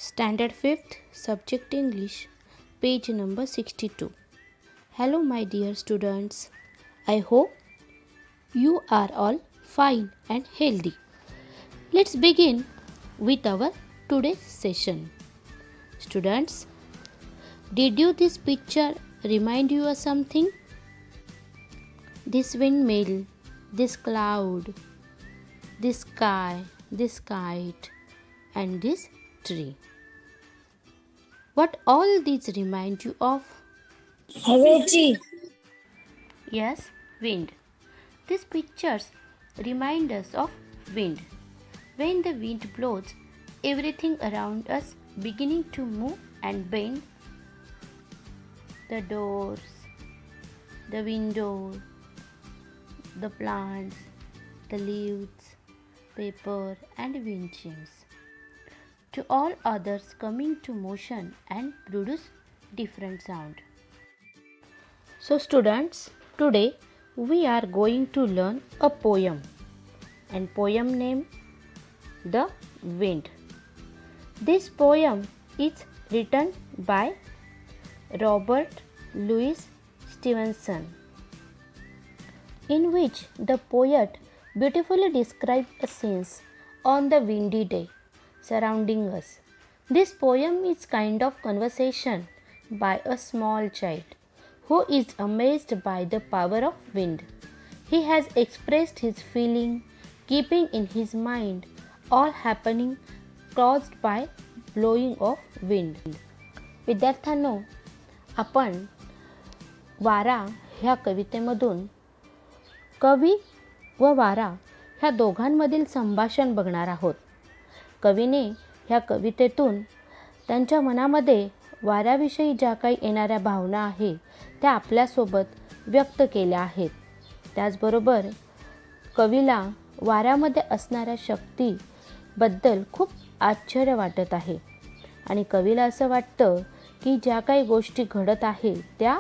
Standard 5th, Subject English, page number 62. Hello, my dear students. I hope you are all fine and healthy. Let's begin with our today's session. Students, did you this picture remind you of something? This windmill, this cloud, this sky, this kite, and this tree. What all these remind you of? Havaji. Yes, wind. These pictures remind us of wind. When the wind blows, everything around us beginning to move and bend. The doors, the windows, the plants, the leaves, paper and wind chimes. To all others coming to motion and produce different sound. So students, today we are going to learn a poem and poem name The Wind. This poem is written by Robert Louis Stevenson, in which the poet beautifully describes a scene on the windy day surrounding us. This poem is kind of conversation by a small child who is amazed by the power of wind. He has expressed his feeling, keeping in his mind all happening caused by blowing of wind. विद्यार्थ्यांनो, आपण वारा ह्या कवितेमधून कवी व वारा ह्या दोघांमधील संभाषण बघणार आहोत. कवीने ह्या कवितेतून त्यांच्या मनामध्ये वाऱ्याविषयी ज्या काही येणाऱ्या भावना आहे त्या आपल्यासोबत व्यक्त केल्या आहेत. त्याचबरोबर कवीला वाऱ्यामध्ये असणाऱ्या शक्तीबद्दल खूप आश्चर्य वाटत आहे आणि कवीला असं वाटतं की ज्या काही गोष्टी घडत आहे त्या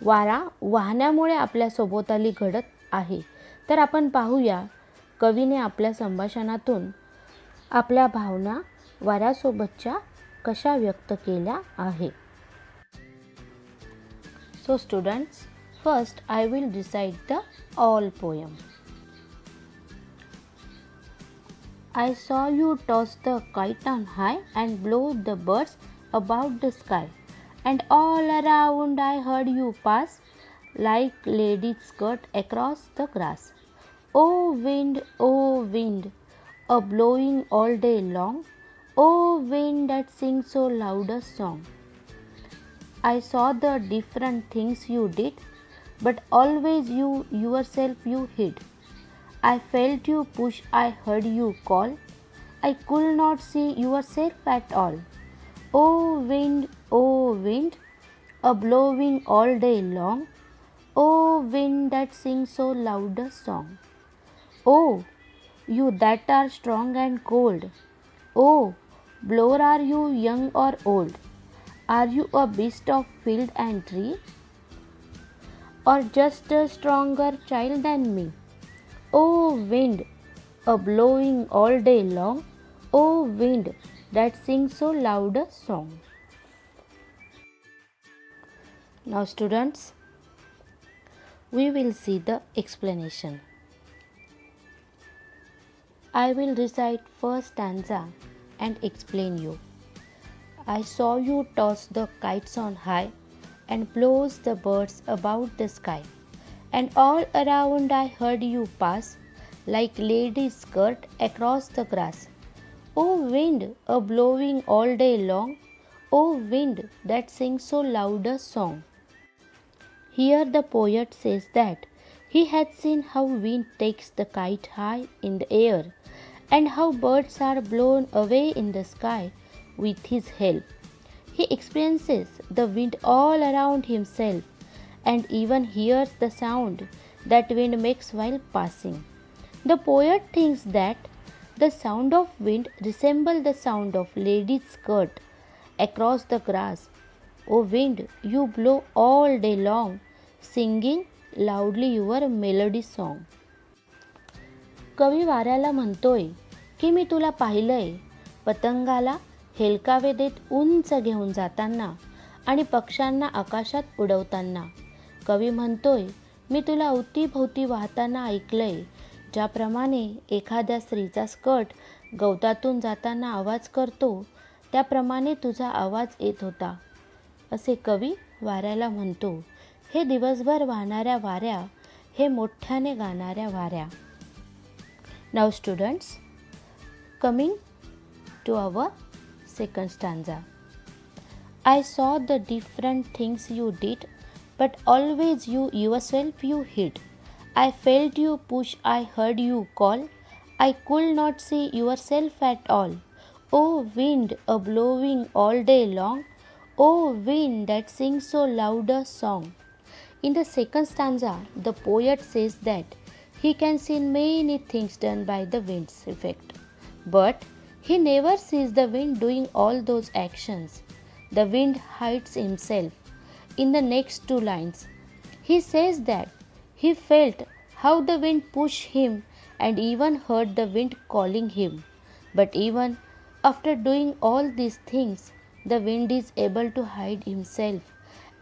वारा वाहण्यामुळे आपल्यासोबताली घडत आहे. तर आपण पाहूया कवीने आपल्या संभाषणातून आपल्या भावना वाऱ्यासोबतच्या कशा व्यक्त केल्या आहे. So students, first I will recite the all poem. I saw you toss the kite on high and blow the birds about the sky, and all around I heard you pass like lady's skirt across the grass. Oh wind, a blowing all day long, oh wind that sings so loud a song. I saw the different things you did, but always you yourself you hid. I felt you push, I heard you call, I could not see yourself at all. Oh wind, a blowing all day long, oh wind that sings so loud a song. Oh, you that are strong and cold, oh, blower are you young or old? Are you a beast of field and tree, or just a stronger child than me? Oh wind, a blowing all day long, oh wind that sings so loud a song. Now students, we will see the explanation. I will recite first stanza and explain you. I saw you toss the kites on high and blows the birds about the sky, and all around I heard you pass like lady's skirt across the grass. Oh wind, a blowing all day long, oh wind that sings so loud a song. Here the poet says that he had seen how wind takes the kite high in the air and how birds are blown away in the sky with his help. He experiences the wind all around himself and even hears the sound that wind makes while passing. The poet thinks that the sound of wind resembles the sound of lady's skirt across the grass. O wind, you blow all day long, singing loudly your melody song. कवी वाऱ्याला म्हणतोय की मी तुला पाहिलंय, पतंगाला हेलकावे देत उंच घेऊन जाताना आणि पक्ष्यांना आकाशात उडवताना. कवी म्हणतोय, मी तुला अवतीभोवती वाहताना ऐकलंय. ज्याप्रमाणे एखाद्या स्त्रीचा स्कर्ट गवतातून जाताना आवाज करतो, त्याप्रमाणे तुझा आवाज येत होता, असे कवी वाऱ्याला म्हणतो. हे दिवसभर वाहणाऱ्या वाऱ्या, हे मोठ्याने गाणाऱ्या वाऱ्या. Now students, coming to our second stanza. I saw the different things you did, but always you yourself you hid. I felt you push, I heard you call. I could not see yourself at all. Oh wind, a blowing all day long. Oh wind that sings so loud a song. In the second stanza, the poet says that he can see many things done by the wind's effect, but he never sees the wind doing all those actions. The wind hides himself. In the next two lines, he says that he felt how the wind pushed him and even heard the wind calling him. But even after doing all these things, the wind is able to hide himself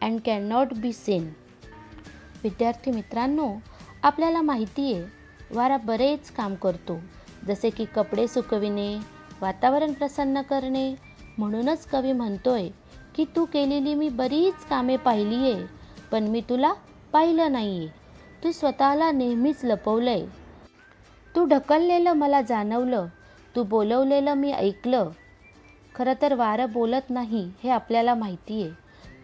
and cannot be seen. विद्यार्थी मित्रांनो, आपल्याला माहिती आहे, वारा बरेच काम करतो, जसे की कपडे सुकविणे, वातावरण प्रसन्न करणे. म्हणूनच कवी म्हणतोय की तू केलेली मी बरीच कामे पाहिली आहे, पण मी तुला पाहिलं नाही आहे. तू स्वतःला नेहमीच लपवलंय. तू ढकललेलं मला जाणवलं, तू बोलवलेलं मी ऐकलं. खरं तर वारं बोलत नाही हे आपल्याला माहिती आहे,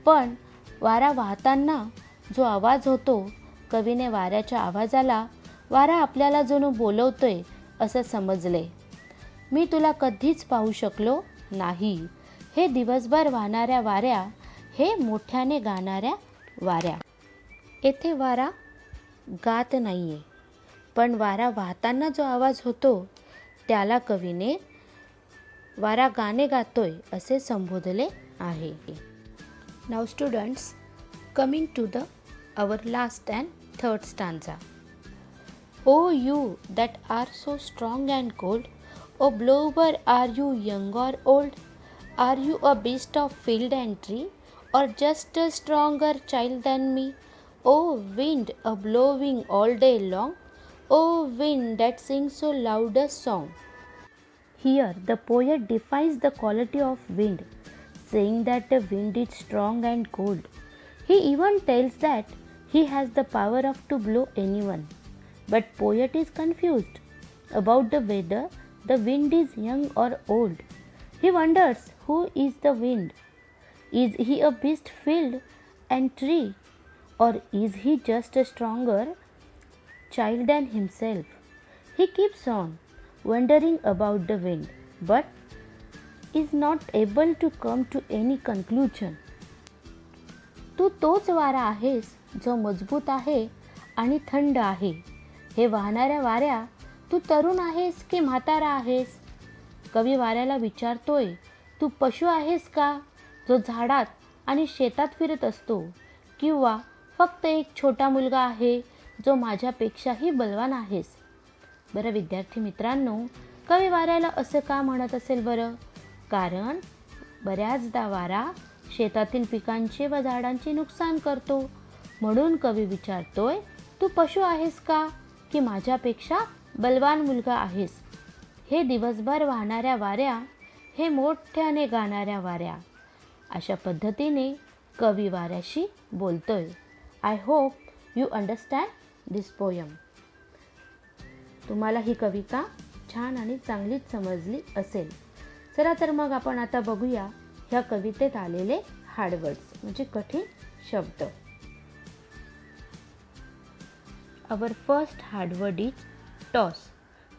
पण वारा वाहताना जो आवाज होतो, कवीने वाऱ्याच्या आवाजाला वारा आपल्याला जणू बोलवतोय असं समजले. मी तुला कधीच पाहू शकलो नाही. हे दिवसभर वाहणाऱ्या वाऱ्या, हे मोठ्याने गाणाऱ्या वाऱ्या. येथे वारा गात नाही आहे, पण वारा वाहताना जो आवाज होतो त्याला कवीने वारा गाणे गातोय असे संबोधले आहे. Now students, coming to the our last and third stanza. O you that are so strong and cold, O blower, are you young or old? Are you a beast of field and tree, or just a stronger child than me? O wind, a blowing all day long. O wind that sings so loud a song. Here the poet defines the quality of wind, saying that the wind is strong and cold. He even tells that he has the power of to blow anyone. But poet is confused about the whether the wind is young or old. He wonders who is the wind. Is he a beast filled and tree, or is he just a stronger child than himself? He keeps on wondering about the wind, but is not able to come to any conclusion. तू तोच वारा आहेस जो मजबूत आहे आणि थंड आहे. हे वाहणाऱ्या वाऱ्या, तू तरुण आहेस की म्हातारा आहेस? कवी वाऱ्याला विचारतोय, तू पशु आहेस का, जो झाडात आणि शेतात फिरत असतो, किंवा फक्त एक छोटा मुलगा आहे जो माझ्यापेक्षाही बलवान आहेस? बरं विद्यार्थी मित्रांनो, कवी वाऱ्याला असं का म्हणत असेल बरं? कारण बऱ्याचदा वारा शेतातील पिकांचे व झाडांचे नुकसान करतो. म्हणून कवी विचारतोय, तू पशु आहेस का की माझ्यापेक्षा बलवान मुलगा आहेस? हे दिवसभर वाहणाऱ्या वाऱ्या, हे मोठ्याने गाणाऱ्या वाऱ्या. अशा पद्धतीने कवी वाऱ्याशी बोलतोय. I hope you understand this poem. तुम्हाला ही कविता छान आणि चांगलीच समजली असेल. चला तर मग आपण आता बघूया ह्या कवितेत आलेले हार्ड वर्ड्स म्हणजे कठीण शब्द. Our first hard word is toss.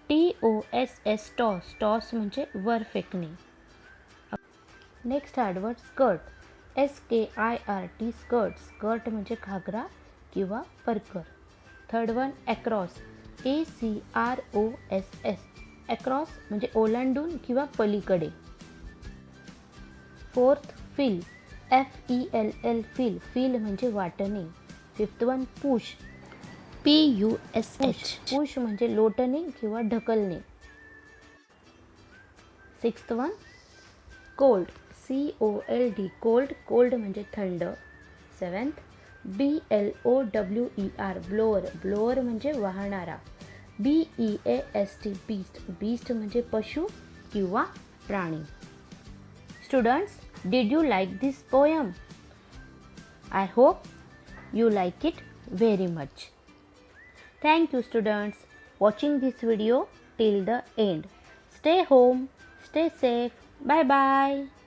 TOSS, toss. Toss म्हणजे वर फेकणे. Next hard word skirt. SKIRT, skirt. Skirt म्हणजे घागरा किंवा परकर. Third one across. ACROSS, across म्हणजे ओलांडून किंवा पलीकडे. Fourth fell. FELL, fell. Fell म्हणजे वाटणे. Fifth one push. PUSH, push म्हणजे लोटणे किंवा ढकलणे. Sixth one cold, COLD, cold, cold म्हणजे थंड. 7th, BLOWER, ब्लोअर, ब्लोअर म्हणजे वाहणारा. BEAST, बीस्ट, बीस्ट म्हणजे पशु किंवा प्राणी. Students, did you like this poem? I hope you like it very much. Thank you students watching this video till the end. Stay home, stay safe. Bye bye.